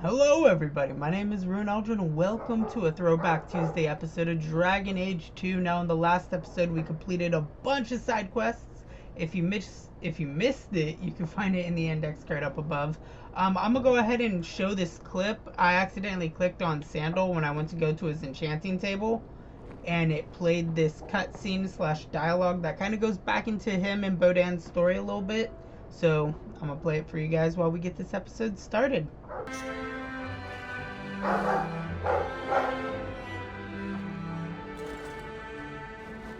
Hello everybody, my name is Arulin'Holm and welcome to a Throwback Tuesday episode of Dragon Age 2. Now in the last episode we completed a bunch of side quests. If you missed it, you can find it in the index card up above. I'm gonna go ahead and show this clip. I accidentally clicked on Sandal when I went to go to his enchanting table, and it played this cutscene slash dialogue that kind of goes back into him and Bodan's story a little bit. So I'm gonna play it for you guys while we get this episode started.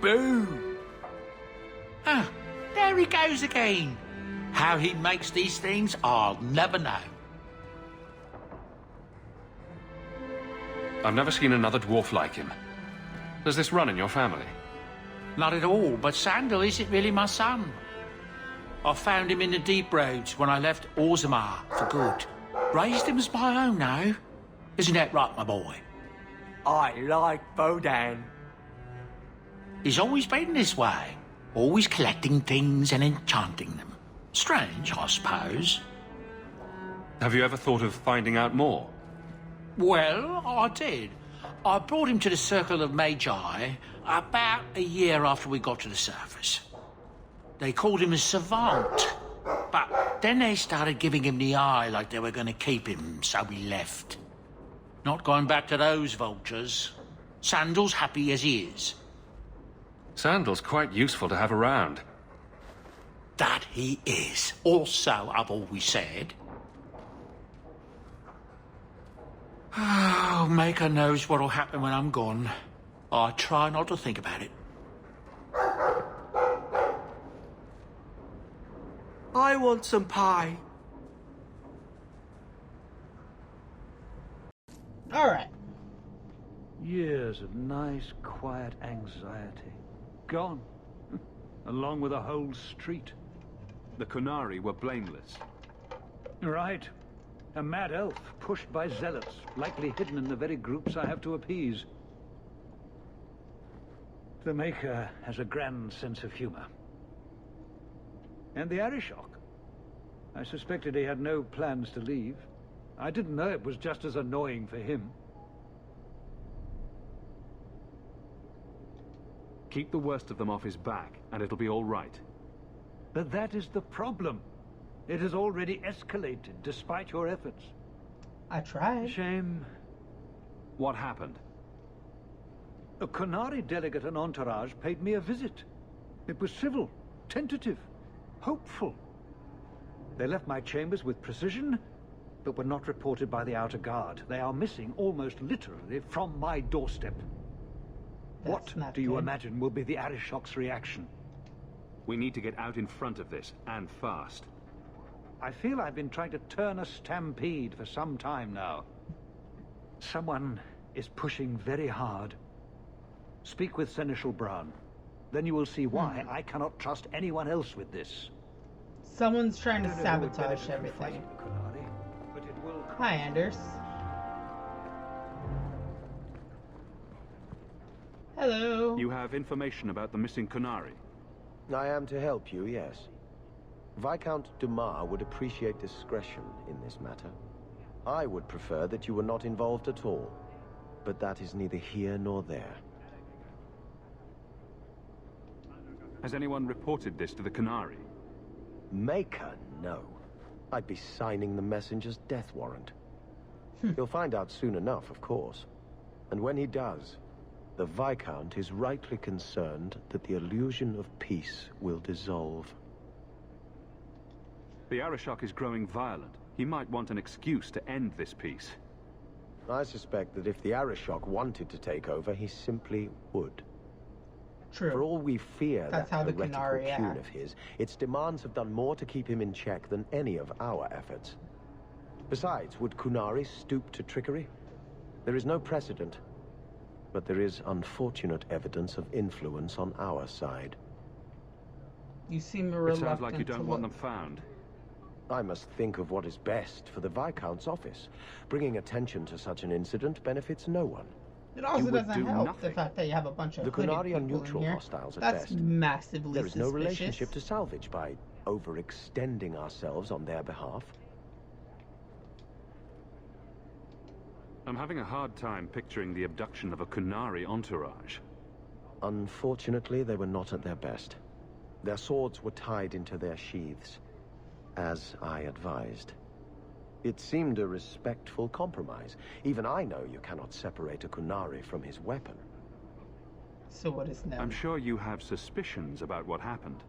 Boo! Ah, there he goes again. How he makes these things, I'll never know. I've never seen another dwarf like him. Does this run in your family? Not at all, but Sandal isn't really my son. I found him in the deep roads when I left Orzammar for good. Raised him as my own now. Isn't that right, my boy? I like Bodan. He's always been this way. Always collecting things and enchanting them. Strange, I suppose. Have you ever thought of finding out more? Well, I did. I brought him to the Circle of Magi about a year after we got to the surface. They called him a savant, but then they started giving him the eye like they were going to keep him, so we left. Not going back to those vultures. Sandal's happy as he is. Sandal's quite useful to have around. That he is. Also, I've always said. Oh, Maker knows what'll happen when I'm gone. I try not to think about it. I want some pie. Alright. Years of nice, quiet anxiety. Gone. Along with a whole street. The Qunari were blameless. Right. A mad elf pushed by zealots, likely hidden in the very groups I have to appease. The Maker has a grand sense of humor. And the Arulin'Holm. I suspected he had no plans to leave. I didn't know it was just as annoying for him. Keep the worst of them off his back, and it'll be all right. But that is the problem. It has already escalated, despite your efforts. I tried. Shame. What happened? A Qunari delegate and entourage paid me a visit. It was civil, tentative, hopeful. They left my chambers with precision, but were not reported by the outer guard. They are missing almost literally from my doorstep. What do you imagine will be the Arulin'Holm's reaction? We need to get out in front of this, and fast. I feel I've been trying to turn a stampede for some time now. Someone is pushing very hard. Speak with Seneschal Brown. Then you will see why I cannot trust anyone else with this. Someone's trying to sabotage everything. Hi, Anders. Hello. You have information about the missing Qunari? I am to help you, yes. Viscount Dumas would appreciate discretion in this matter. I would prefer that you were not involved at all, but that is neither here nor there. Has anyone reported this to the Qunari? Maker, no. I'd be signing the messenger's death warrant. He'll find out soon enough, of course. And when he does, the Viscount is rightly concerned that the illusion of peace will dissolve. The Arulin'Holm is growing violent. He might want an excuse to end this peace. I suspect that if the Arulin'Holm wanted to take over, he simply would. True. For all we fear That's that how the heretical Qunari tune act. of his, its demands have done more to keep him in check than any of our efforts. Besides, would Qunari stoop to trickery? There is no precedent, but there is unfortunate evidence of influence on our side. You seem It reluctant sounds like you don't to want them look. found. I must think of what is best for the Viscount's office. Bringing attention to such an incident benefits no one. It also would doesn't do help nothing. the fact that you have a bunch of The hooded Qunari are people in neutral here. hostiles at That's best. massively There is no suspicious. relationship to salvage by overextending ourselves on their behalf. I'm having a hard time picturing the abduction of a Qunari entourage. Unfortunately, they were not at their best. Their swords were tied into their sheaths, as I advised. It seemed a respectful compromise. Even I know you cannot separate a Qunari from his weapon. So what is now? I'm sure you have suspicions about what happened.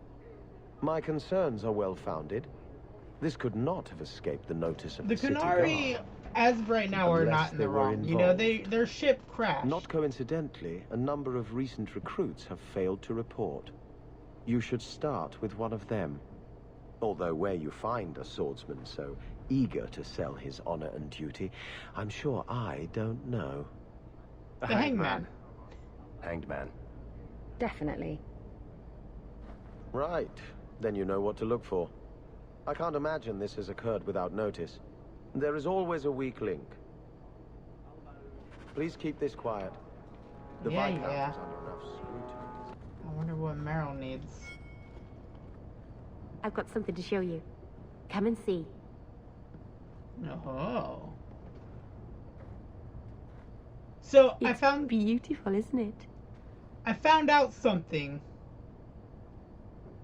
My concerns are well-founded. This could not have escaped the notice of the city Qunari, guard. as of right now, are Unless not in they the were wrong. You know, involved. their ship crashed. Not coincidentally, a number of recent recruits have failed to report. You should start with one of them. Although where you find a swordsman so eager to sell his honor and duty, I'm sure I don't know. The hangman. Hanged man. Definitely. Right. Then you know what to look for. I can't imagine this has occurred without notice. There is always a weak link. Please keep this quiet. The Yeah, Viscount yeah. is under enough scrutiny. I wonder what Merrill needs. I've got something to show you. Come and see. Oh. So It's beautiful, isn't it? I found out something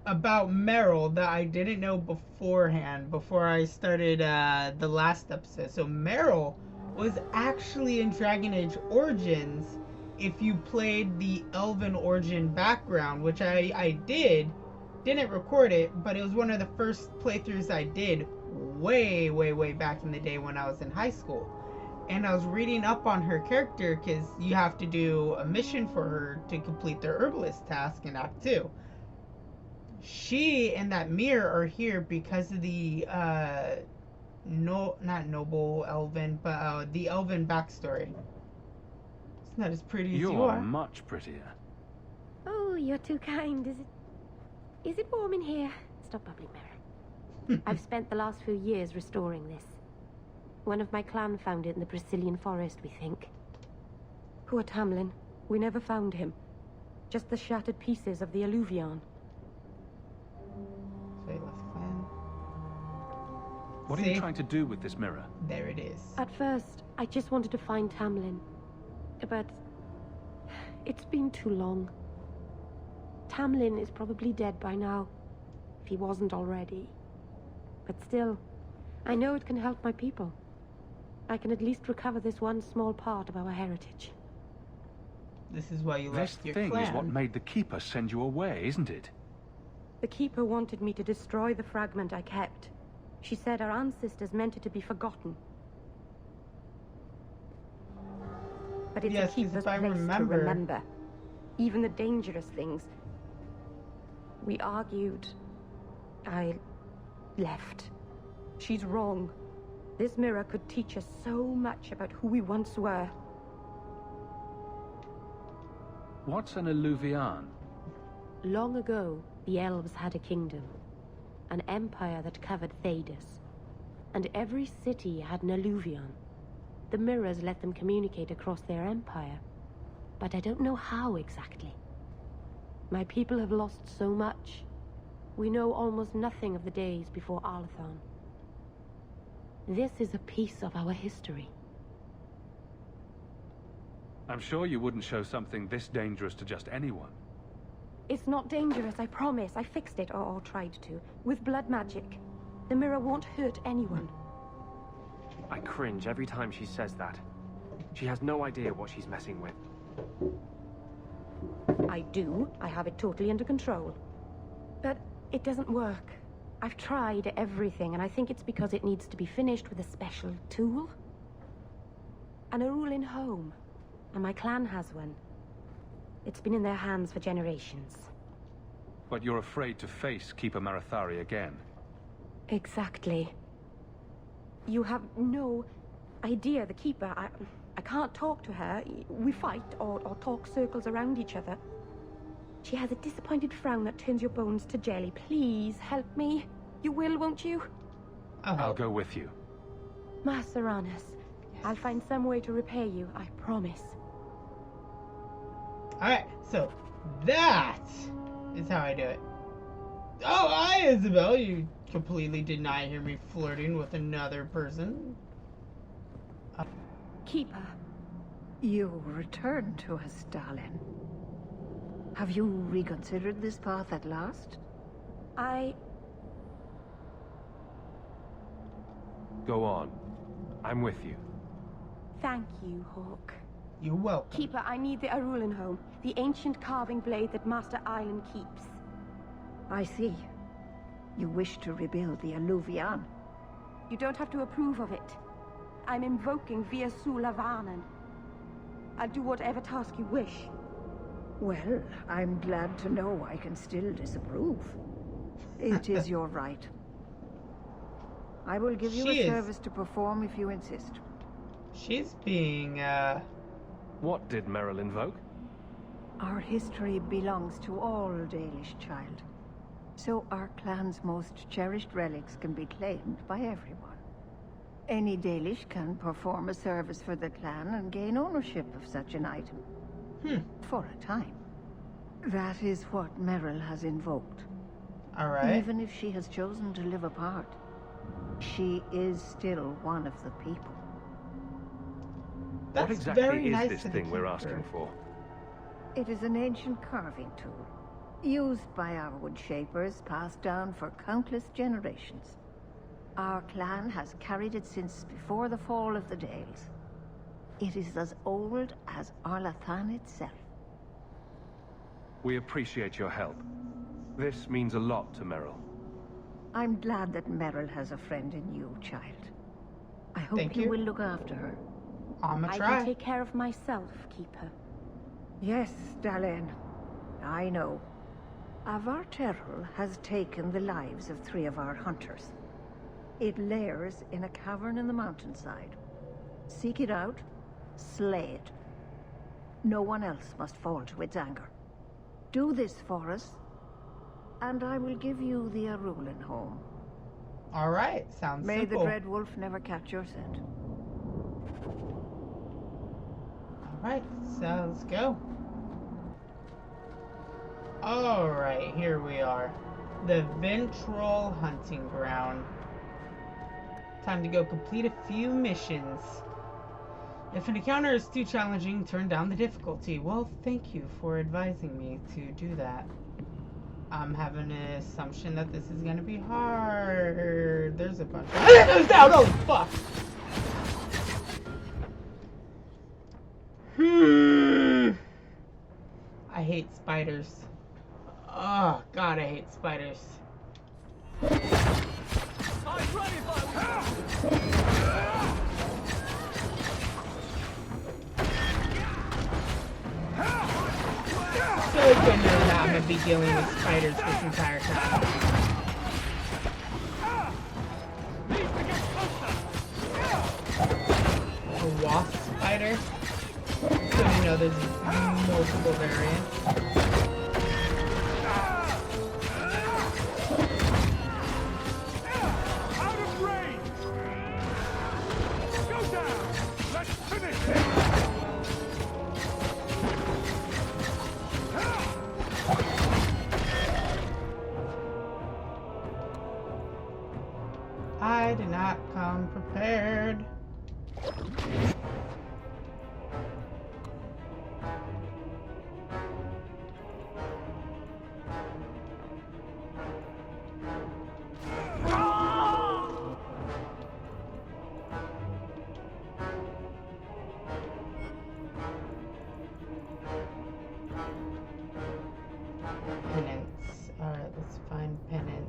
about Merrill that I didn't know beforehand, before I started the last episode. So Merrill was actually in Dragon Age Origins if you played the Elven Origin background, which I didn't record it, but it was one of the first playthroughs I did way back in the day when I was in high school. And I was reading up on her character because you have to do a mission for her to complete the herbalist task in Act 2. She and that mirror are here because of the not noble elven, but the elven backstory. It's not as pretty as you You're are. much prettier. Oh, you're too kind. Is it warm in here? Stop bubbling, Merrill. I've spent the last few years restoring this. One of my clan found it in the Brazilian forest, we think. Poor Tamlin. We never found him. Just the shattered pieces of the alluvion. What are you trying to do with this mirror? There it is. At first, I just wanted to find Tamlin. But it's been too long. Tamlin is probably dead by now, if he wasn't already. But still, I know it can help my people. I can at least recover this one small part of our heritage. This is why you This left your thing clan. is what made the Keeper send you away, isn't it? The Keeper wanted me to destroy the fragment I kept. She said our ancestors meant it to be forgotten. But it's Yes, a 'cause Keeper's if I place remember- to remember. Even the dangerous things. We argued. I left. She's wrong. This mirror could teach us so much about who we once were. What's an alluvion? Long ago, the elves had a kingdom. An empire that covered Thedas. And every city had an alluvion. The mirrors let them communicate across their empire. But I don't know how exactly. My people have lost so much. We know almost nothing of the days before Arlathon. This is a piece of our history. I'm sure you wouldn't show something this dangerous to just anyone. It's not dangerous, I promise. I fixed it, or tried to, with blood magic. The mirror won't hurt anyone. I cringe every time she says that. She has no idea what she's messing with. I do. I have it totally under control. But it doesn't work. I've tried everything, and I think it's because it needs to be finished with a special tool. An Arulin'Holm. And my clan has one. It's been in their hands for generations. But you're afraid to face Keeper Marathari again. Exactly. You have no idea, the Keeper. I can't talk to her. We fight or talk circles around each other. She has a disappointed frown that turns your bones to jelly. Please, help me. You will, won't you? I'll go with you. Maceranus, I'll find some way to repay you, I promise. Alright, so that is how I do it. Oh, hi, Isabel. You completely did not hear me flirting with another person. Keeper. You returned to us, darling. Have you reconsidered this path at last? Go on. I'm with you. Thank you, Hawke. You're welcome. Keeper, I need the Arulin'Holm, the ancient carving blade that Master Island keeps. I see. You wish to rebuild the Alluvian. You don't have to approve of it. I'm invoking Via Sulavanen. I'll do whatever task you wish. Well, I'm glad to know I can still disapprove. It is your right. I will give you a service to perform if you insist. She's being, What did Merrill invoke? Our history belongs to all Dalish, child. So our clan's most cherished relics can be claimed by everyone. Any Dalish can perform a service for the clan and gain ownership of such an item. For a time. That is what Merrill has invoked. alright. Even if she has chosen to live apart, she is still one of the people. That's What exactly very is nice this of the thing we're keeper. asking for? It is an ancient carving tool, used by our wood shapers, passed down for countless generations. Our clan has carried it since before the fall of the Dales. It is as old as Arlathan itself. We appreciate your help. This means a lot to Merrill. I'm glad that Merrill has a friend in you, child. I hope Thank you you. will look after her. I'ma I try. can take care of myself, Keeper. Yes, Dalen. I know. Varterral has taken the lives of 3 of our hunters. It lairs in a cavern in the mountainside. Seek it out, slay it. No one else must fall to its anger. Do this for us, and I will give you the Arulin'Holm. Alright, sounds May simple. the Dread Wolf never catch your scent. Alright, so let's go. Alright, here we are. The Varterral hunting ground. Time to go complete a few missions. If an encounter is too challenging, turn down the difficulty. Well, thank you for advising me to do that. I'm having an assumption that this is gonna be hard. There's a bunch of windows down! Oh, fuck! I hate spiders. Oh, God, I hate spiders. So good know that I'm gonna be dealing with spiders this entire time. A wasp spider? So you know there's multiple variants. Out of range! Go down! Let's finish it! I did not come prepared. Penance. Alright, let's find penance.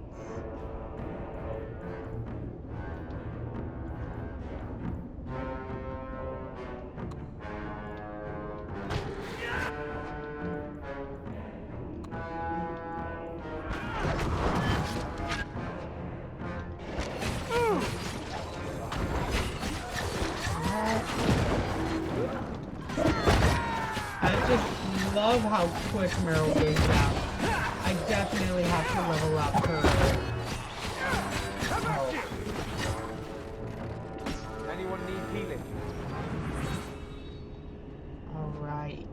I just love how quick Merrill goes down. I definitely have to level up her. Oh. Anyone need healing? Alright.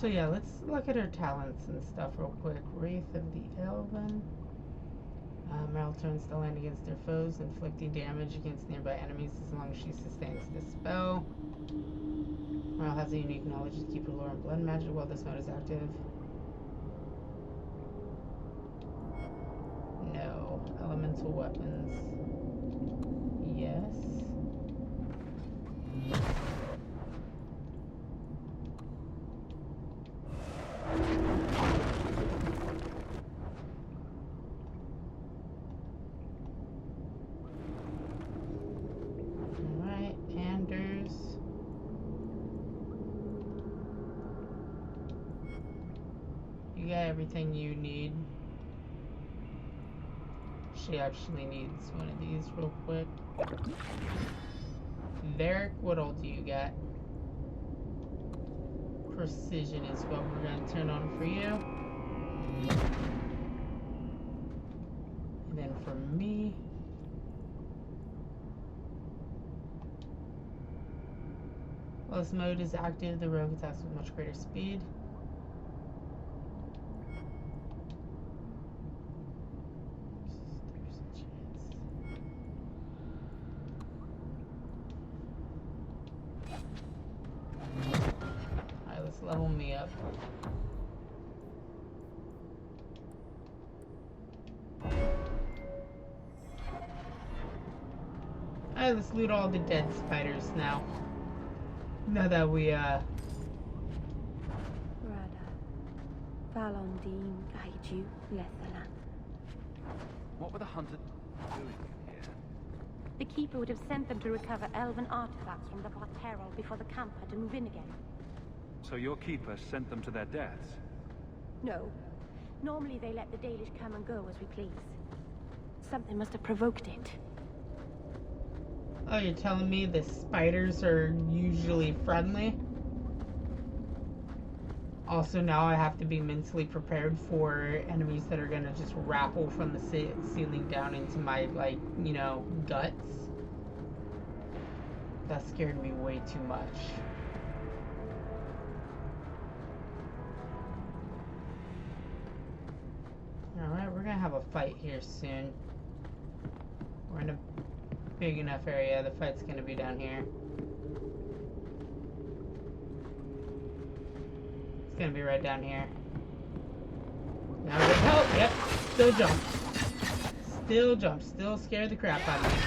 So yeah, let's look at her talents and stuff real quick. Wraith of the Elven. Merrill turns the land against their foes, inflicting damage against nearby enemies as long as she sustains the spell. Merrill has a unique knowledge to keep her lore and blood magic while this mode is active. No. Elemental weapons. Yes. Alright, Anders. You got everything you need. She actually needs one of these real quick. Derek, what all do you got? Precision is what we're going to turn on for you. And then for me, while this mode is active, the rogue attacks with much greater speed. Level me up. Alright, let's loot all the dead spiders now. Now that we, Rada, Valondine, Gaiju, Lethalan. What were the hunters doing in here? The Keeper would have sent them to recover elven artifacts from the Varterral before the camp had to move in again. So your keeper sent them to their deaths? No. Normally they let the Dalish come and go as we please. Something must have provoked it. oh, you're telling me the spiders are usually friendly? Also, now I have to be mentally prepared for enemies that are gonna just rappel from the ceiling down into my, like, you know, guts. That scared me way too much. Alright, we're gonna have a fight here soon. We're in a big enough area, the fight's gonna be down here. It's gonna be right down here. Now get help! Yep, still jump. Still jump, still scare the crap out of me.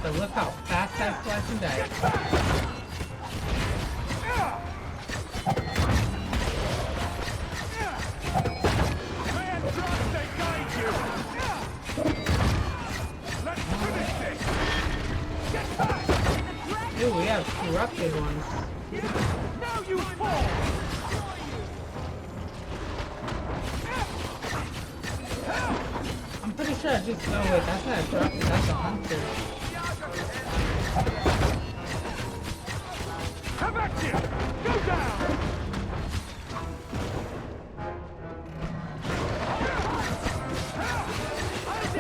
So look how fast I slice and dice. Ooh, we have corrupted ones. Now you fall! I'm pretty sure I just... Oh wait, that's not a corrupted, that's a hunter. Come back here! Go down!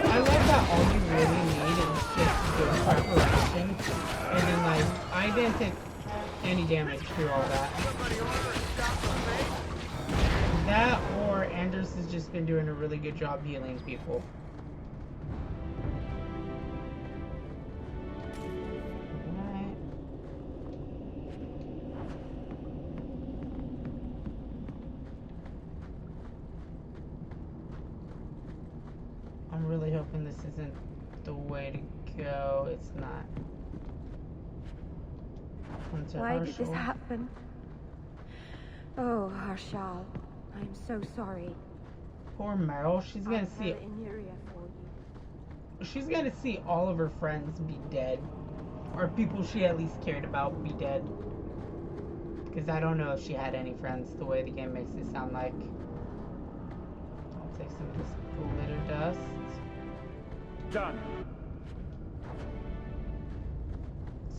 I love that all you really need is just good preparation. And then, like, I didn't take any damage through all that. That or Anders has just been doing a really good job healing people. Alright. I'm really hoping this isn't the way to go. It's not. Why did this happen? Oh, Harshal, I'm so sorry. Poor Merrill. She's gonna see. She's gonna see all of her friends be dead, or people she at least cared about be dead. Because I don't know if she had any friends. The way the game makes it sound like. I'll take some of this glitter dust. Done.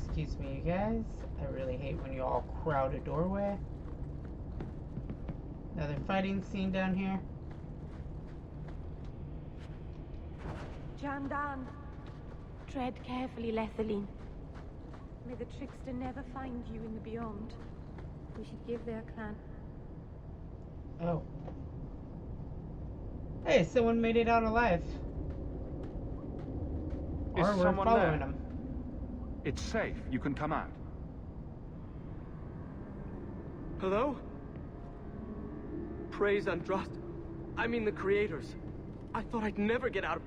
Excuse me, you guys. I really hate when you all crowd a doorway. Another fighting scene down here. Jandan. Tread carefully, Lethaline. May the trickster never find you in the beyond. We should give their clan. Oh. Hey, someone made it out alive. Is Or we're someone following there? them. It's safe. You can come out. Hello? Praise Andraste. I mean the creators. I thought I'd never get out of...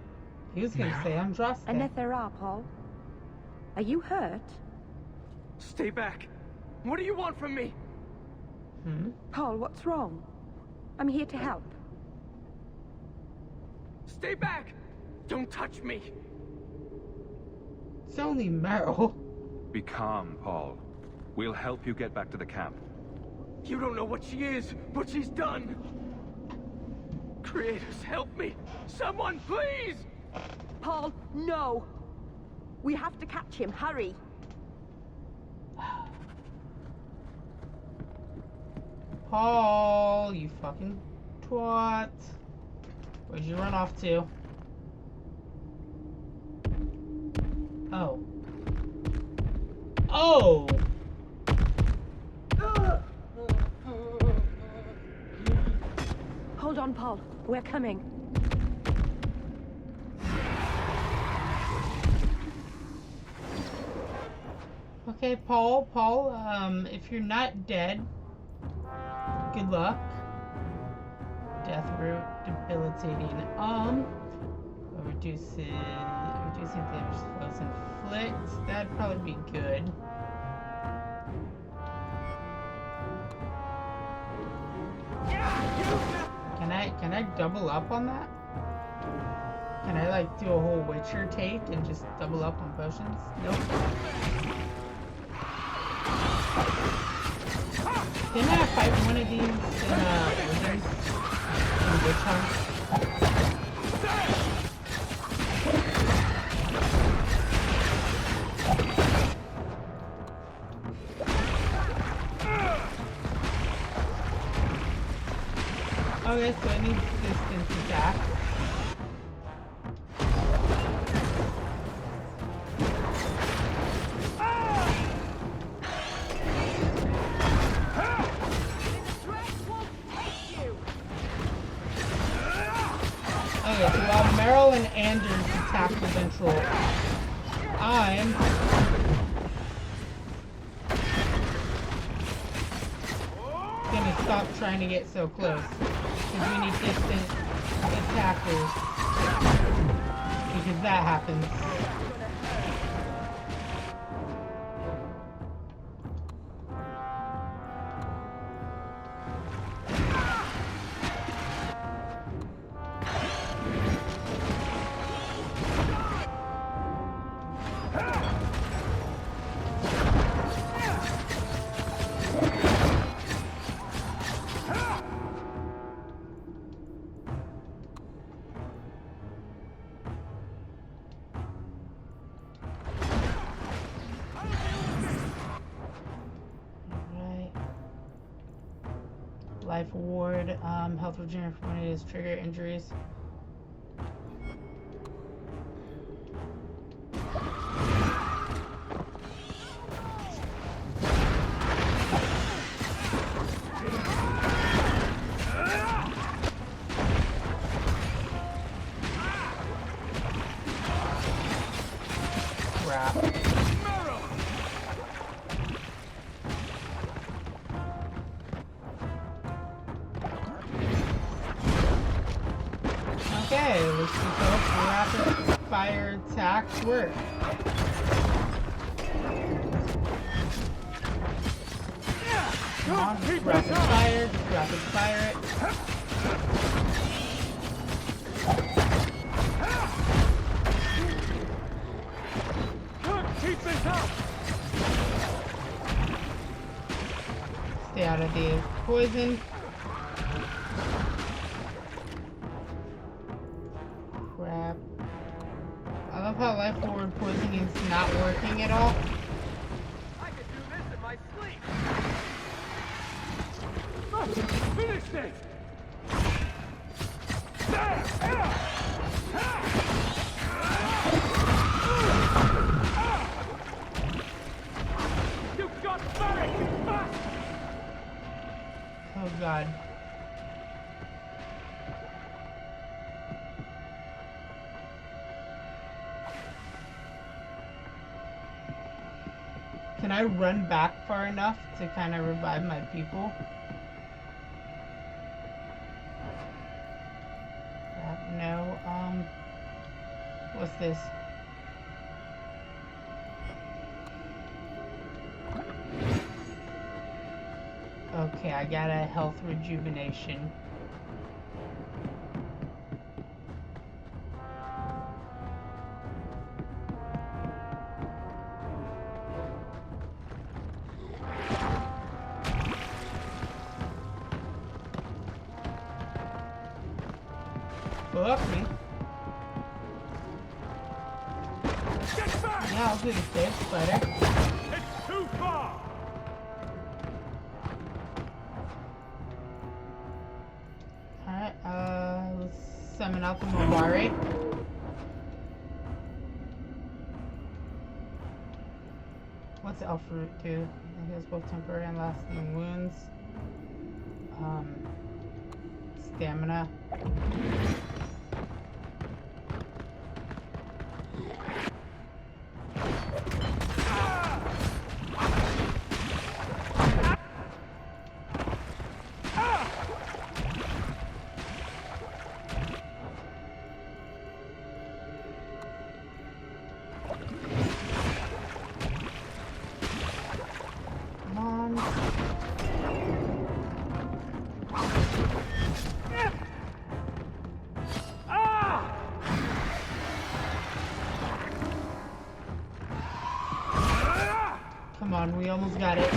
He was gonna say Andraste. Anethera, Paul. Are you hurt? Stay back. What do you want from me? Paul, what's wrong? I'm here to help. Stay back! Don't touch me! It's only Merrill. Be calm, Paul. We'll help you get back to the camp. You don't know what she is, what she's done! Creators, help me! Someone, please! Paul, no! We have to catch him, hurry! Paul, you fucking twat. Where'd you run off to? Oh. Oh! Hold on, Paul. We're coming. Okay, Paul, if you're not dead, good luck. Death root, debilitating. Reducing damage flows inflict. That'd probably be good. Can I double up on that? Can I like do a whole Witcher take and just double up on potions? Nope. Didn't I fight one of these in Witch Hunt? Okay, so it needs distance attack. Okay, so while Merrill and Anders attack the ventral, I'm gonna stop trying to get so close. Because we need distant attackers. Because that happens. Life ward, health regeneration when it is trigger injuries. Crap. Okay, let's see how rapid fire attacks work. Come on, rapid fire, just rapid fire it. Keep this up! Stay out of the poison. Crap. I love how life forward poisoning is not working at all. I could do this in my sleep! Finish this! Oh god. Can I run back far enough to kind of revive my people? No, what's this? Okay, I got a health rejuvenation. Fuck me. Yeah, I'll do the safe spider. It's too far! Alright, let's summon out the Mobari. What's Elf Root do? It has both temporary and lasting wounds. Stamina. Come on, we almost got it.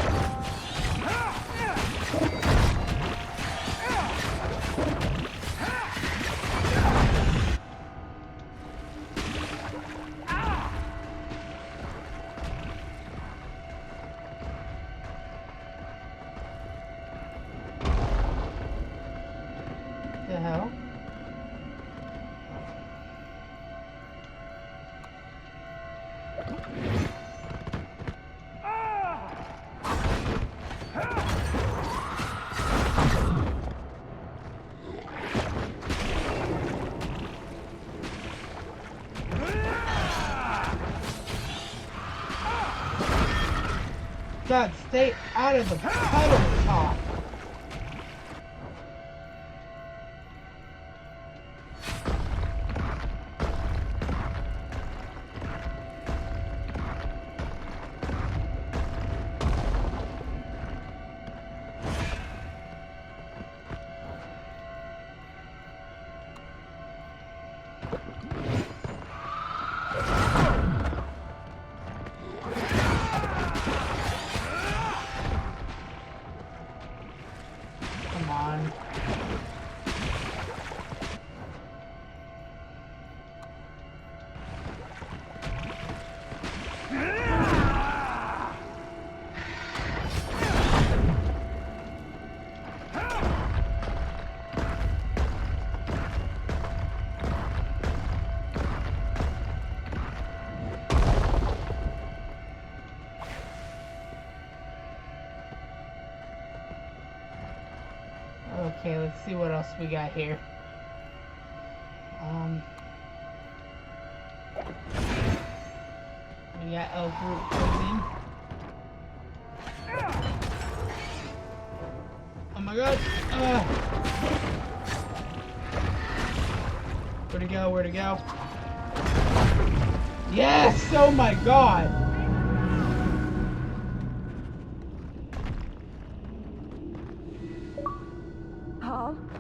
The hell? God, stay out of the puddle, Hawke. Come on. Okay, let's see what else we got here. We got Elf Root poison. Oh my god! Where'd it go? Where'd it go? Yes! Oh my god!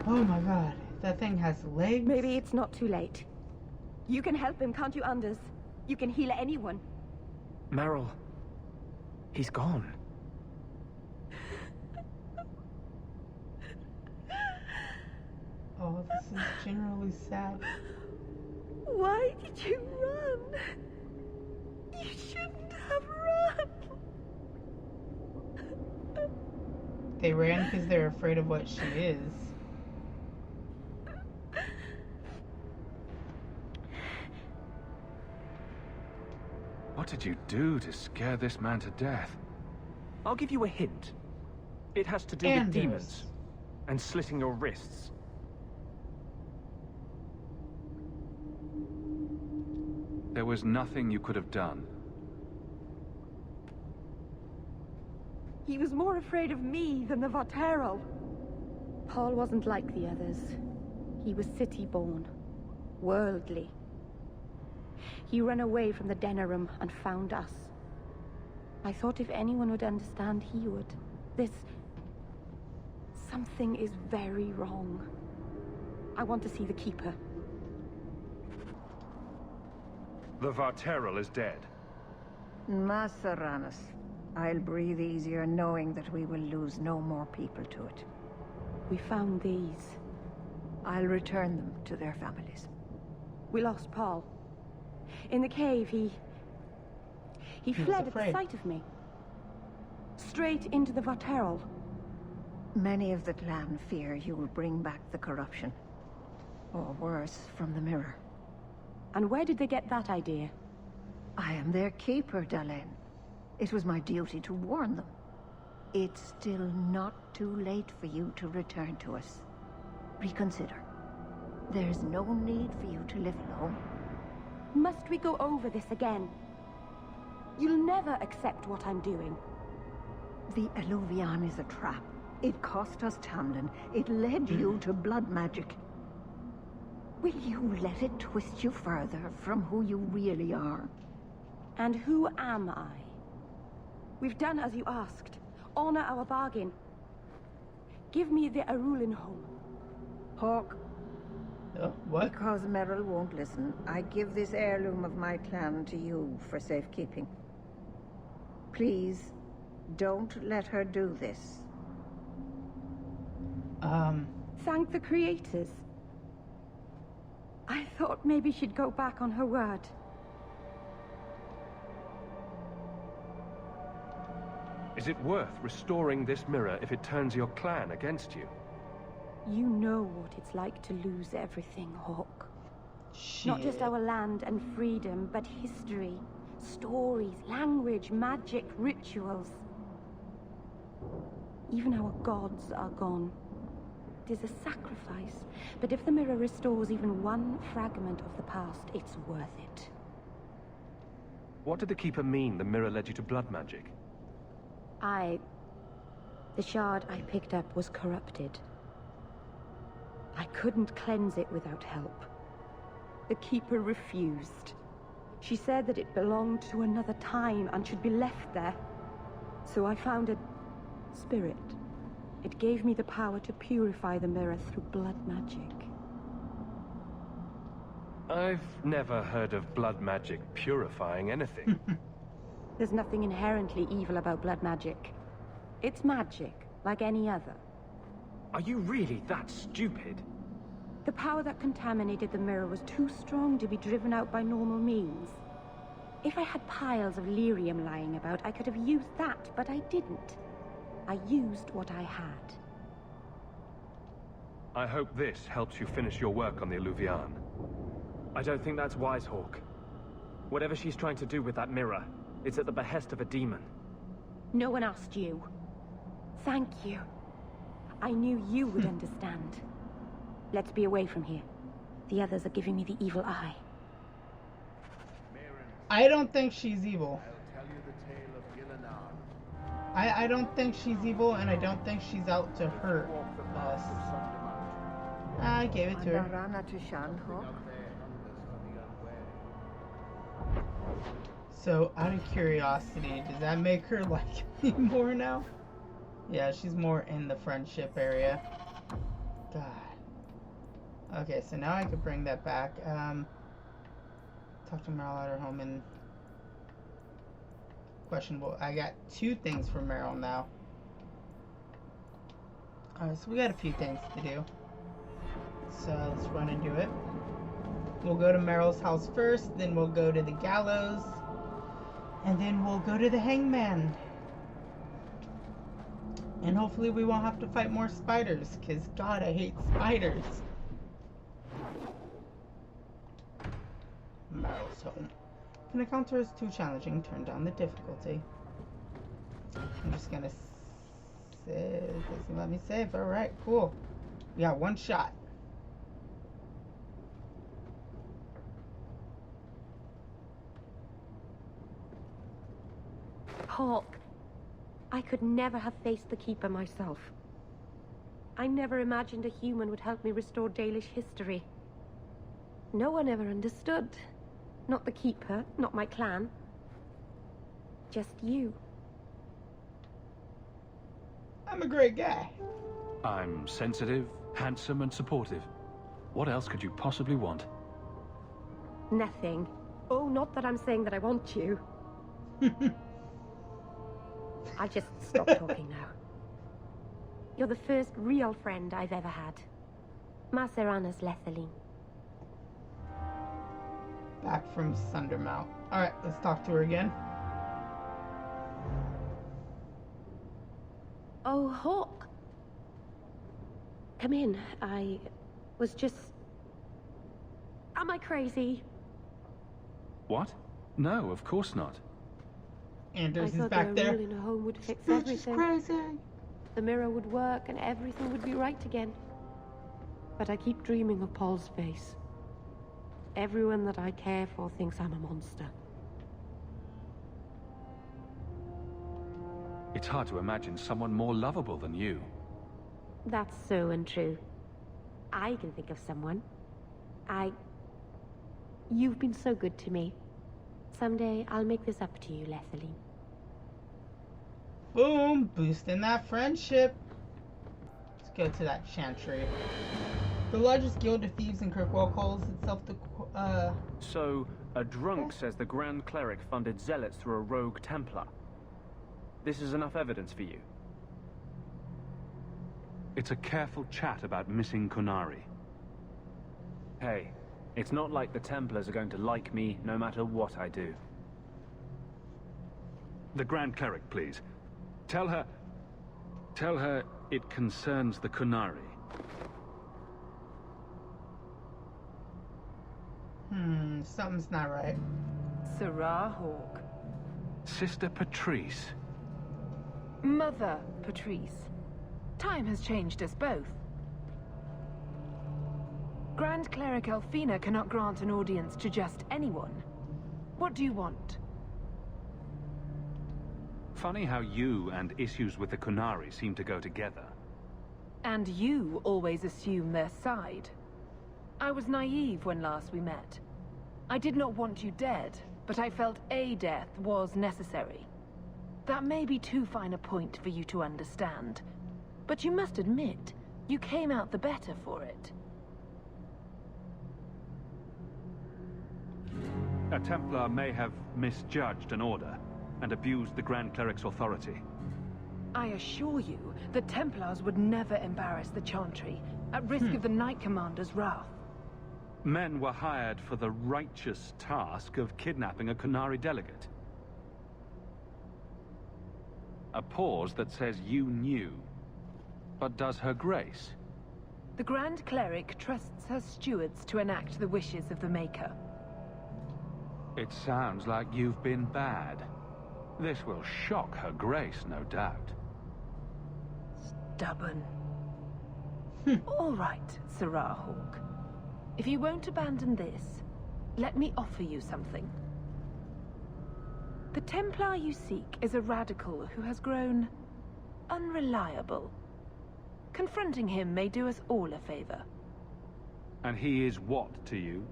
Oh my god, that thing has legs? Maybe it's not too late. You can help him, can't you, Anders? You can heal anyone. Merrill. He's gone. Oh, this is generally sad. Why did you run? You shouldn't have run. They ran because they're afraid of what she is. What did you do to scare this man to death? I'll give you a hint. It has to do Anders. with demons. and slitting your wrists. There was nothing you could have done. He was more afraid of me than the Varterral. Paul wasn't like the others. He was city-born, worldly. He ran away from the Denerim and found us. I thought if anyone would understand, he would. Something is very wrong. I want to see the Keeper. The Varterral is dead. Masaranas. I'll breathe easier knowing that we will lose no more people to it. We found these. I'll return them to their families. We lost Paul. In the cave, he fled at the sight of me. Straight into the Varterral. Many of the clan fear you will bring back the corruption. Or worse, from the mirror. And where did they get that idea? I am their keeper, Dalen. It was my duty to warn them. It's still not too late for you to return to us. Reconsider. There's no need for you to live alone. Must we go over this again? You'll never accept what I'm doing. The Eluvian is a trap. It cost us Tamlin. It led you to blood magic. Will you let it twist you further from who you really are? And who am I? We've done as you asked. Honor our bargain. Give me the Arulin'Holm. Hawke. What? Because Merrill won't listen, I give this heirloom of my clan to you for safekeeping. Please, don't let her do this. Thank the creators. I thought maybe she'd go back on her word. Is it worth restoring this mirror if it turns your clan against you? You know what it's like to lose everything, Hawke. Shit. Not just our land and freedom, but history, stories, language, magic, rituals. Even our gods are gone. It is a sacrifice, but if the mirror restores even one fragment of the past, it's worth it. What did the Keeper mean the mirror led you to blood magic? The shard I picked up was corrupted. I couldn't cleanse it without help. The Keeper refused. She said that it belonged to another time and should be left there. So I found a spirit. It gave me the power to purify the mirror through blood magic. I've never heard of blood magic purifying anything. There's nothing inherently evil about blood magic. It's magic, like any other. Are you really that stupid? The power that contaminated the mirror was too strong to be driven out by normal means. If I had piles of lyrium lying about, I could have used that, but I didn't. I used what I had. I hope this helps you finish your work on the Eluvian. I don't think that's wise, Hawke. Whatever she's trying to do with that mirror, it's at the behest of a demon. No one asked you. Thank you. I knew you would understand. Let's be away from here. The others are giving me the evil eye. I don't think she's evil. I don't think she's evil, and I don't think she's out to hurt us. I gave it to her. So, out of curiosity, does that make her like me more now? Yeah, she's more in the friendship area. God. Okay, so now I could bring that back. Talk to Merrill at her home and... Questionable. I got 2 things for Merrill now. Alright, so we got a few things to do. So let's run and do it. We'll go to Merrill's house first, then we'll go to the gallows, and then we'll go to the hangman. And hopefully we won't have to fight more spiders, because God, I hate spiders. Merrill's home. If an encounter is too challenging, turn down the difficulty. I'm just gonna Doesn't let me save. Alright, cool. We got one shot. Hawke, I could never have faced the Keeper myself. I never imagined a human would help me restore Dalish history. No one ever understood. Not the Keeper, not my clan. Just you. I'm a great guy. I'm sensitive, handsome, and supportive. What else could you possibly want? Nothing. Oh, not that I'm saying that I want you. I'll just stop talking now. You're the first real friend I've ever had. Ma Serana's Lethaline. Back from Sundermount. Alright, let's talk to her again. Oh, Hawke. Come in. I was just... Am I crazy? What? No, of course not. Anders I is thought back there. Arulin'Holm would fix Bitch is everything. crazy. The mirror would work and everything would be right again. But I keep dreaming of Paul's face. Everyone that I care for thinks I'm a monster. It's hard to imagine someone more lovable than you. That's so untrue. I can think of someone. You've been so good to me. Someday I'll make this up to you, Lethaline. Boom! Boosting that friendship. Let's go to that chantry. The largest guild of thieves in Kirkwall calls itself the... So, a drunk says the Grand Cleric funded zealots through a rogue Templar. This is enough evidence for you? It's a careful chat about missing Qunari. Hey, it's not like the Templars are going to like me no matter what I do. The Grand Cleric, please. Tell her it concerns the Qunari. Something's not right. Sarah Hawke. Sister Patrice. Mother Patrice. Time has changed us both. Grand Cleric Elfina cannot grant an audience to just anyone. What do you want? Funny how you and issues with the Qunari seem to go together. And you always assume their side. I was naive when last we met. I did not want you dead, but I felt a death was necessary. That may be too fine a point for you to understand, but you must admit, you came out the better for it. A Templar may have misjudged an order and abused the Grand Cleric's authority. I assure you, the Templars would never embarrass the Chantry, at risk of the Knight Commander's wrath. Men were hired for the righteous task of kidnapping a Qunari delegate. A pause that says you knew. But does her grace? The Grand Cleric trusts her stewards to enact the wishes of the Maker. It sounds like you've been bad. This will shock her grace, no doubt. Stubborn. All right, Sarah Hawke. If you won't abandon this, let me offer you something. The Templar you seek is a radical who has grown unreliable. Confronting him may do us all a favor. And he is what to you?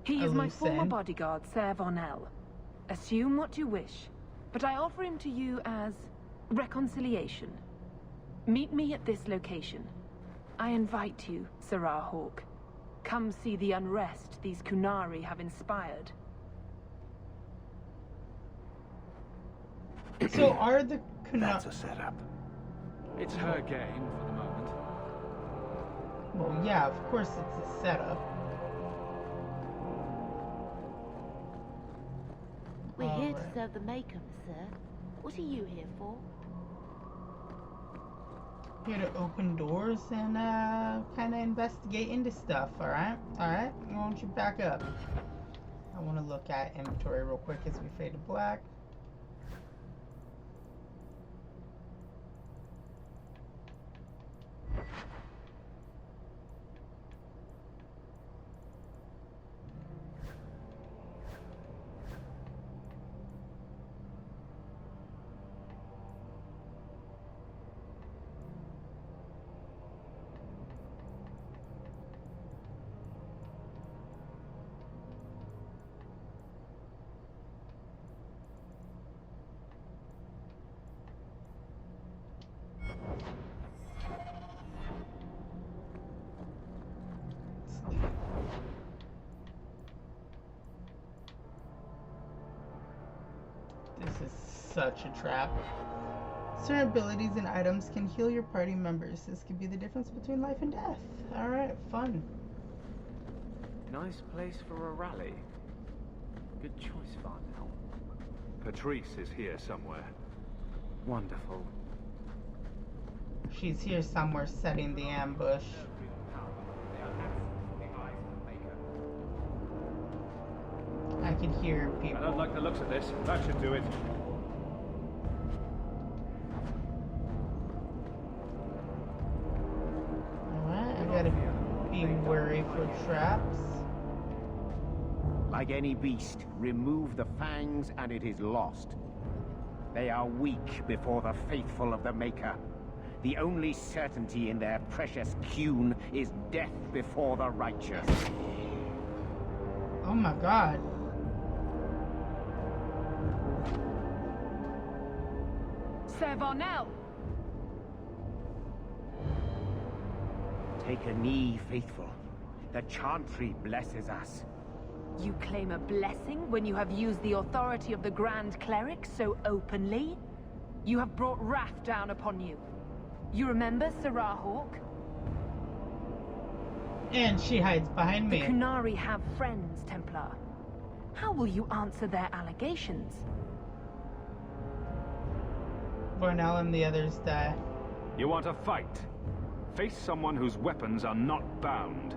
He is my former bodyguard, Ser Varterral. Assume what you wish, but I offer him to you as reconciliation. Meet me at this location. I invite you, Sarah Hawke. Come see the unrest these Qunari have inspired. So are the Qunari... That's a setup. It's her game for the moment. Well, yeah, of course it's a setup. We're here to serve the Maker, sir. What are you here for? Here to open doors and kind of investigate into stuff. Alright? Alright? Why don't you back up? I want to look at inventory real quick as we fade to black. such a trap. Certain abilities and items can heal your party members. This could be the difference between life and death. Alright, fun. Nice place for a rally. Good choice, Varterral. Patrice is here somewhere. Wonderful. She's here somewhere setting the ambush. I can hear people. I don't like the looks of this. That should do it. Alright, I gotta be wary for traps. Like any beast, remove the fangs and it is lost. They are weak before the faithful of the Maker. The only certainty in their precious Qun is death before the righteous. Oh my god. Sir Varnell! Take a knee, faithful. The Chantry blesses us. You claim a blessing when you have used the authority of the Grand Cleric so openly? You have brought wrath down upon you. You remember Sirrah Hawke? And she hides behind me. The Qunari have friends, Templar. How will you answer their allegations? Varnell and the others die. You want a fight? Face someone whose weapons are not bound.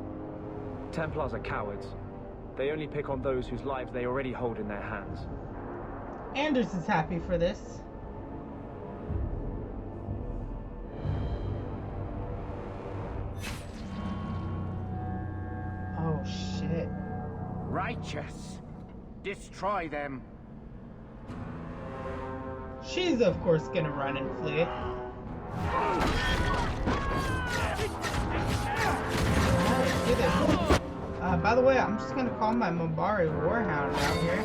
Templars are cowards. They only pick on those whose lives they already hold in their hands. Anders is happy for this. Oh shit. Righteous! Destroy them! She's of course gonna run and flee. By the way, I'm just gonna call my Mabari Warhound out here.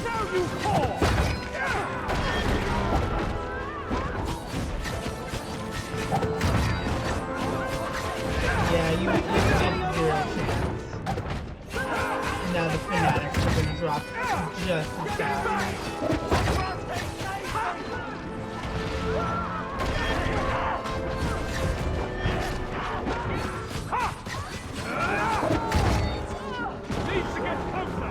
Now you fall! Yeah, you get 0 chance. Now the fanatics are gonna drop just as fast. Needs to get closer!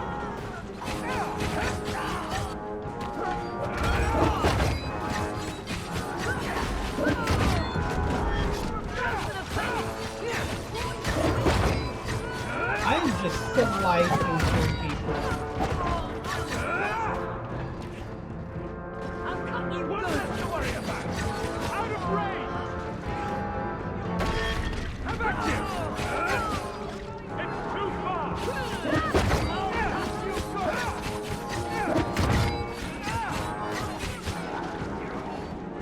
I'm just slicing through people. What is to worry about? Out of range! Have at you! It's too far!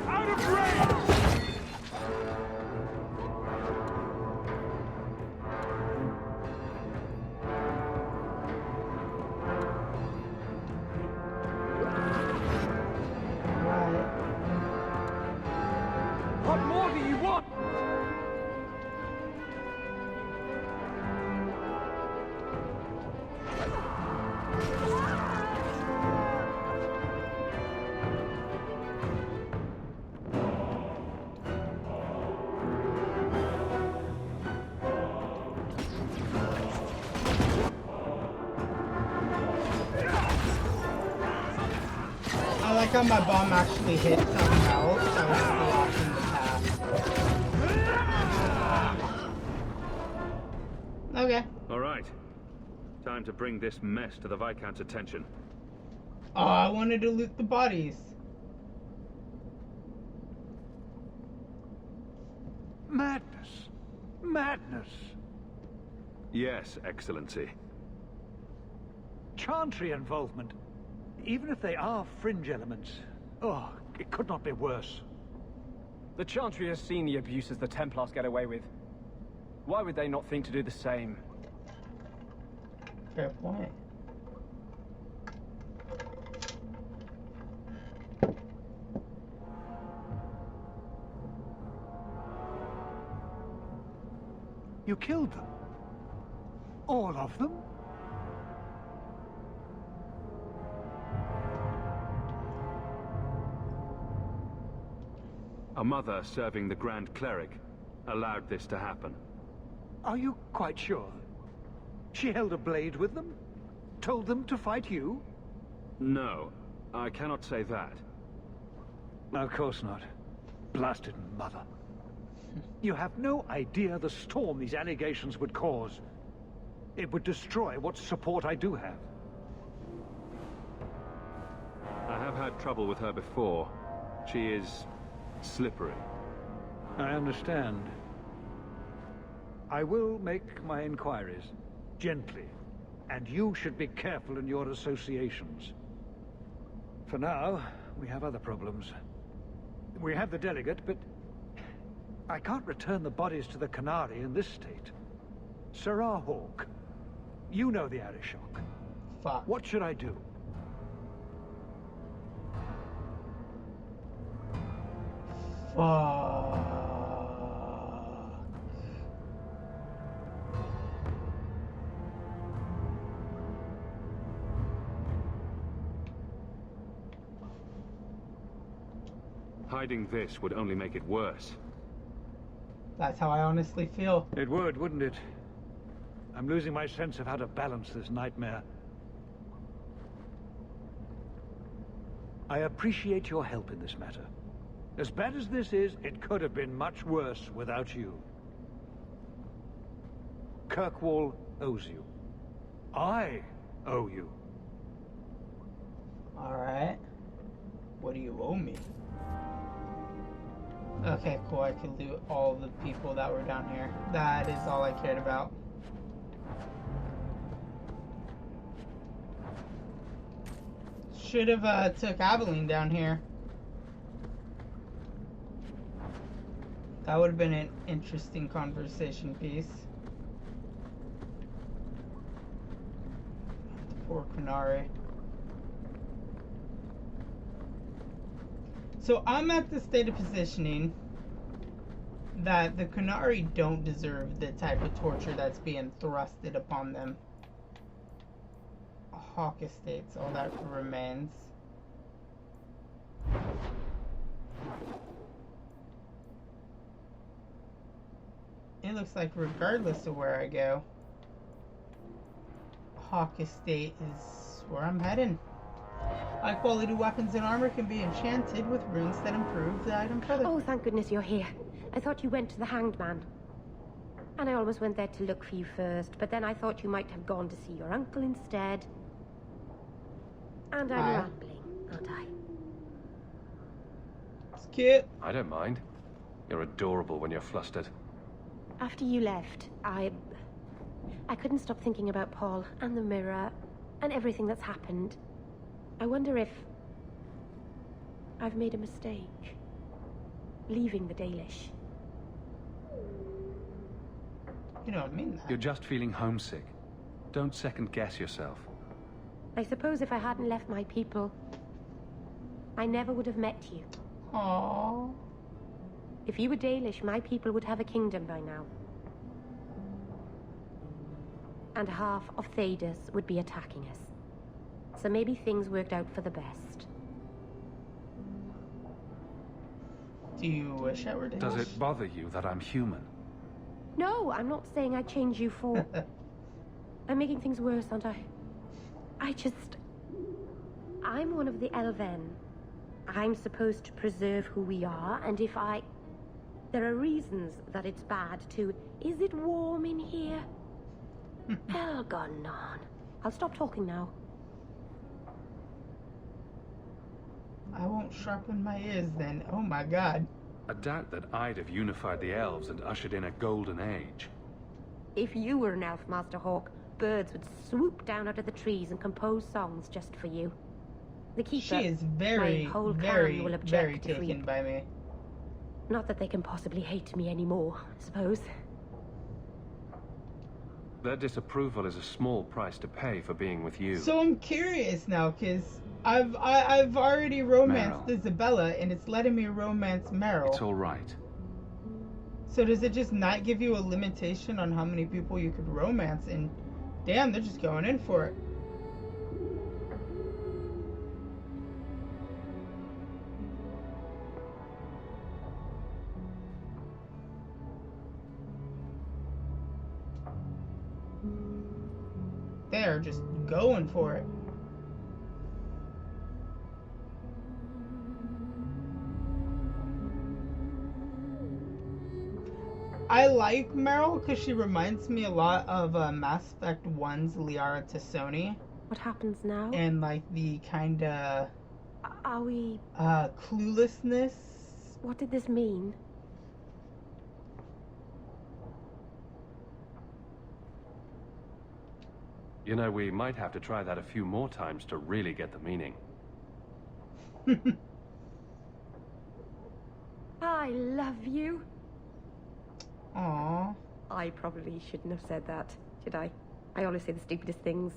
Out of range! What more do you want? I like how my bomb actually hit something else that was blocking the path. Okay. All right. Time to bring this mess to the Viscount's attention. Oh, I wanted to loot the bodies. Madness. Madness. Yes, Excellency. Chantry involvement. Even if they are fringe elements. Oh, it could not be worse. The Chantry has seen the abuses the Templars get away with. Why would they not think to do the same? Fair point. You killed them. All of them? A mother serving the Grand Cleric allowed this to happen. Are you quite sure? She held a blade with them? Told them to fight you? No, I cannot say that. Of course not. Blasted mother. You have no idea the storm these allegations would cause. It would destroy what support I do have. I have had trouble with her before. She is slippery. I understand. I will make my inquiries, gently, and you should be careful in your associations. For now, we have other problems. We have the delegate, but I can't return the bodies to the Qunari in this state. Sir Hawke, you know the Arishok. Fuck. What should I do? Fuck. Hiding this would only make it worse. That's how I honestly feel. It would, wouldn't it? I'm losing my sense of how to balance this nightmare. I appreciate your help in this matter. As bad as this is, it could have been much worse without you. Kirkwall owes you. I owe you. Alright. What do you owe me? Okay, cool. I can loot all the people that were down here. That is all I cared about. Should have took Arulin'Holm down here. That would have been an interesting conversation piece. The poor Qunari. So I'm at the state of positioning that the Qunari don't deserve the type of torture that's being thrusted upon them. Hawke estates, all that remains. It looks like regardless of where I go, Hawke estate is where I'm heading. High quality weapons and armor can be enchanted with runes that improve the item further. Oh, thank goodness you're here. I thought you went to the Hanged Man. And I almost went there to look for you first, but then I thought you might have gone to see your uncle instead. And I'm rambling, aren't I? It's cute. I don't mind. You're adorable when you're flustered. After you left, I couldn't stop thinking about Paul and the mirror and everything that's happened. I wonder if I've made a mistake leaving the Dalish. You don't mean that. You're just feeling homesick. Don't second guess yourself. I suppose if I hadn't left my people, I never would have met you. Aww. If you were Dalish, my people would have a kingdom by now. And half of Thedas would be attacking us. So maybe things worked out for the best. Do you wish I were Dalish? Does it bother you that I'm human? No, I'm not saying I'd change you for... I'm making things worse, aren't I? I'm one of the Elven. I'm supposed to preserve who we are, and if I... There are reasons that it's bad to... Is it warm in here? Elgonon. I'll stop talking now. I won't sharpen my ears then. Oh my god. I doubt that I'd have unified the elves and ushered in a golden age. If you were an elf, Master Hawke, birds would swoop down out of the trees and compose songs just for you. The keeper, she is very, my whole very, clan will object very to taken freedom. by me. Not that they can possibly hate me anymore, I suppose. Their disapproval is a small price to pay for being with you. So I'm curious now, because I've already romanced Merrill. Isabella, and it's letting me romance Merrill. It's all right. So does it just not give you a limitation on how many people you could romance? And Damn, they're just going in for it. They're just going for it. I like Merrill because she reminds me a lot of Mass Effect 1's Liara Tassoni. What happens now? And like the kind of Are we... cluelessness. What did this mean? You know, we might have to try that a few more times to really get the meaning. I love you. Aww. I probably shouldn't have said that, should I? I always say the stupidest things.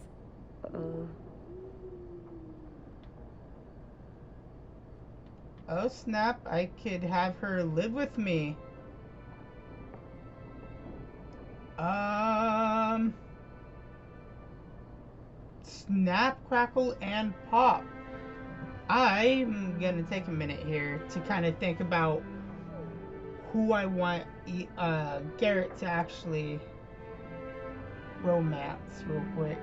Oh snap, I could have her live with me. Snap, crackle, and pop. I'm gonna take a minute here to kind of think about who I want Garrett to actually romance real quick.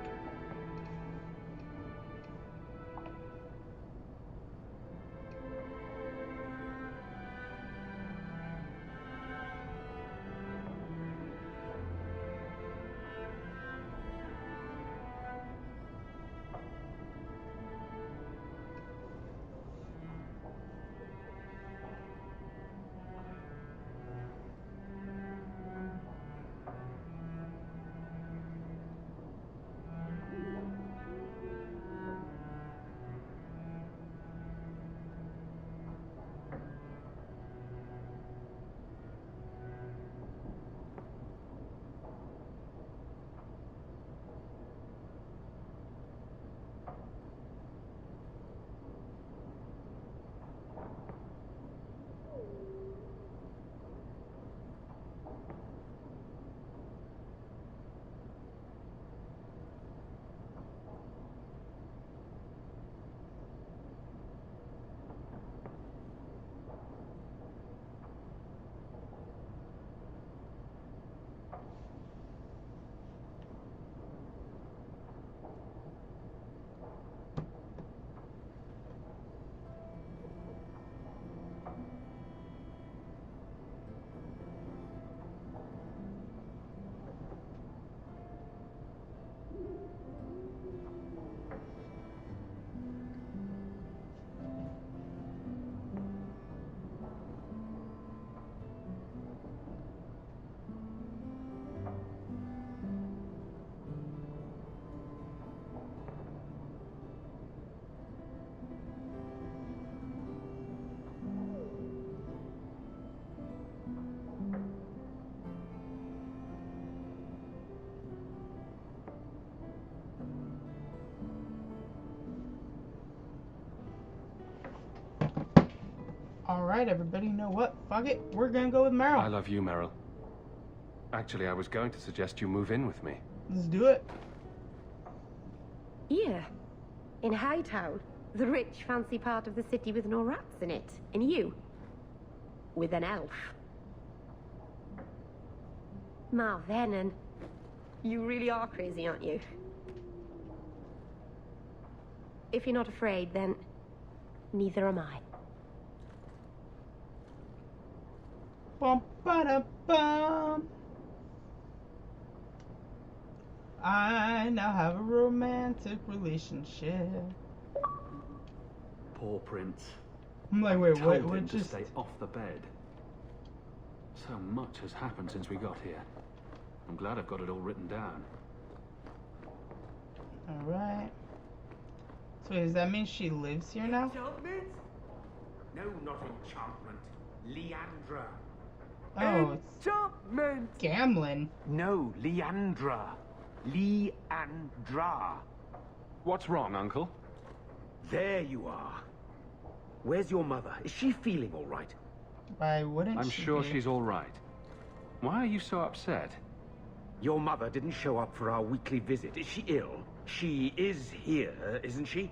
Alright, everybody, you know what? Fuck it. We're gonna go with Merrill. I love you, Merrill. Actually, I was going to suggest you move in with me. Let's do it. Here, in Hightown, the rich, fancy part of the city with no rats in it. And you, with an elf. Marvenon, you really are crazy, aren't you? If you're not afraid, then neither am I. Bum, ba, bum. I now have a romantic relationship. Poor Prince. I'm like, wait, Told what him to just... stay off the bed. So much has happened since we got here. I'm glad I've got it all written down. Alright. So does that mean she lives here now? Enchantment? No, not enchantment. Leandra. Oh, it's Gamlin. No, Leandra. Leandra. What's wrong, Uncle? There you are. Where's your mother? Is she feeling all right? Why wouldn't I'm she sure be? she's all right. Why are you so upset? Your mother didn't show up for our weekly visit. Is she ill? She is here, isn't she?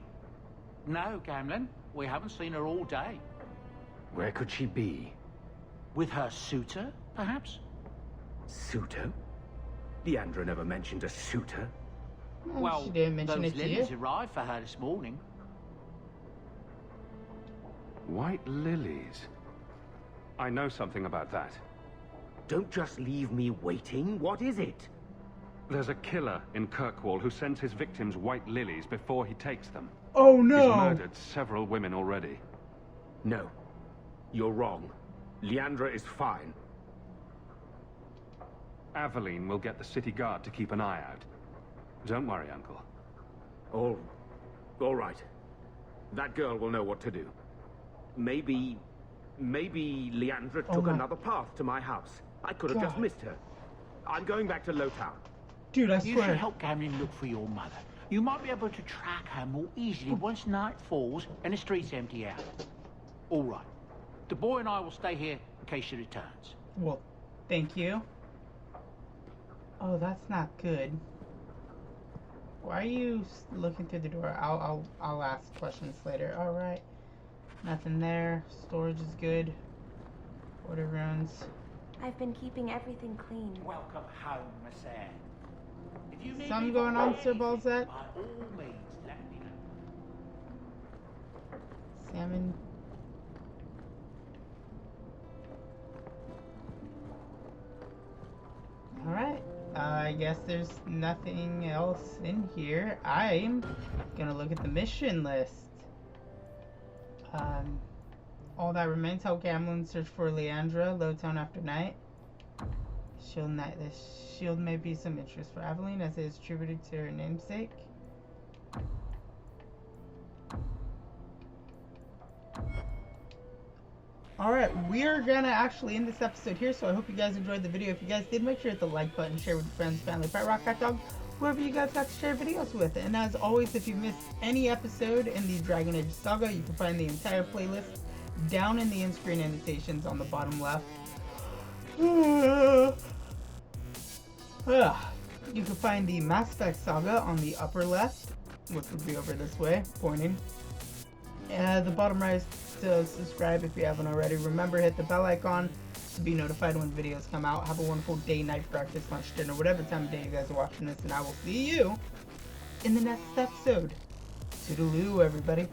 No, Gamlin. We haven't seen her all day. Where could she be? With her suitor, perhaps? Suitor? Leandra never mentioned a suitor. Well, she didn't mention those it to you. lilies arrived for her this morning. White lilies. I know something about that. Don't just leave me waiting. What is it? There's a killer in Kirkwall who sends his victims white lilies before he takes them. Oh no! He's murdered several women already. No. You're wrong. Leandra is fine. Aveline will get the city guard to keep an eye out. Don't worry, Uncle. All right. That girl will know what to do. Maybe Leandra took another path to my house. I could have just missed her. I'm going back to Lowtown. Dude, I You swear. should help Gamlin look for your mother. You might be able to track her more easily once night falls and the streets empty out. All right. The boy and I will stay here in case she returns. Well, thank you. Oh, that's not good. Why are you looking through the door? I'll ask questions later. All right. Nothing there. Storage is good. Order runes. I've been keeping everything clean. Welcome home, Miss Anne. If you need Something me going for on, anything, Sir Balzette? by all means, let me know. Salmon. Alright. I guess there's nothing else in here. I'm gonna look at the mission list. All that remains, help Gamlin search for Leandra, Lowtown after night. The shield may be some interest for Aveline as it is attributed to her namesake. Alright, we are gonna actually end this episode here, so I hope you guys enjoyed the video. If you guys did, make sure to hit the like button, share with your friends, family, pet, rock, cat, dog, whoever you guys got to share videos with. And as always, if you missed any episode in the Dragon Age saga, you can find the entire playlist down in the in-screen annotations on the bottom left. You can find the Mass Effect saga on the upper left, which would be over this way, pointing. The bottom right is to subscribe if you haven't already. Remember, hit the bell icon to be notified when videos come out. Have a wonderful day, night, breakfast, lunch, dinner, whatever time of day you guys are watching this, and I will see you in the next episode. Toodaloo, everybody.